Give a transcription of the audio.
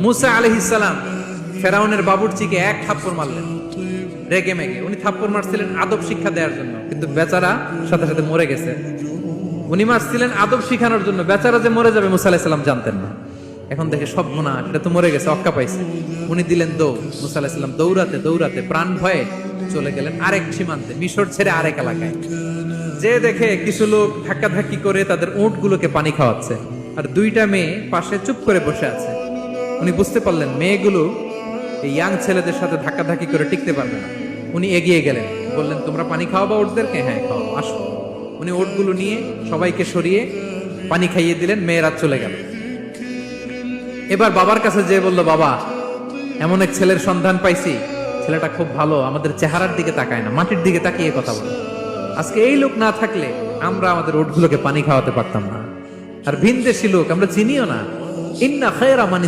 মুসা আলাইহিস সালাম ফেরাউনের বাবুর্চিকে এক থাপ্পড় মারলেন রেগে মেগে। উনি থাপ্পড় মারছিলেন আদব শিক্ষা দেওয়ার জন্য, কিন্তু বেচারা সাথে সাথে মরে গেছে। উনি মারছিলেন আদব শিখানোর জন্য, বেচারা যে মরে যাবে মুসা আলাইহিস সালাম জানতেন না। এখন দেখে সব গুনাহ, এটা তো মরে গেছে, অক্কা পাইছে। উনি দিলেন দৌড়। মুসা আলাইহিস সালাম দৌড়াতে দৌড়াতে প্রাণ ভয়ে চলে গেলেন আরেক সীমান্তে, মিশর ছেড়ে আরেক এলাকায়। যে দেখে কিছু লোক ধাক্কাধাক্কি করে তাদের উটগুলোকে পানি খাওয়াচ্ছে, আর দুইটা মেয়ে পাশে চুপ করে বসে আছে। উনি বুঝতে পারলেন মেয়েগুলো এই ইয়াং ছেলেদের সাথে ধাক্কাধাক্কি করে টিকতে পারবে না। উনি এগিয়ে গেলেন, বললেন তোমরা পানি খাওয়াবা উটদেরকে? হ্যাঁ খাও, আসো। উনি উটগুলো নিয়ে সবাইকে সরিয়ে পানি খাইয়ে দিলেন, মেয়েরা চলে গেল। এবার বাবার কাছে যেয়ে বলল, বাবা এমন এক ছেলের সন্ধান পাইছি, ছেলেটা খুব ভালো, আমাদের চেহারার দিকে তাকায় না, মাটির দিকে তাকিয়ে কথা বলে। আজকে এই লোক না থাকলে আমরা আমাদের উটগুলোকে পানি খাওয়াতে পারতাম না। আর ভিনদেশি লোক, আমরা চিনিও না। ইন্না খায়রা মান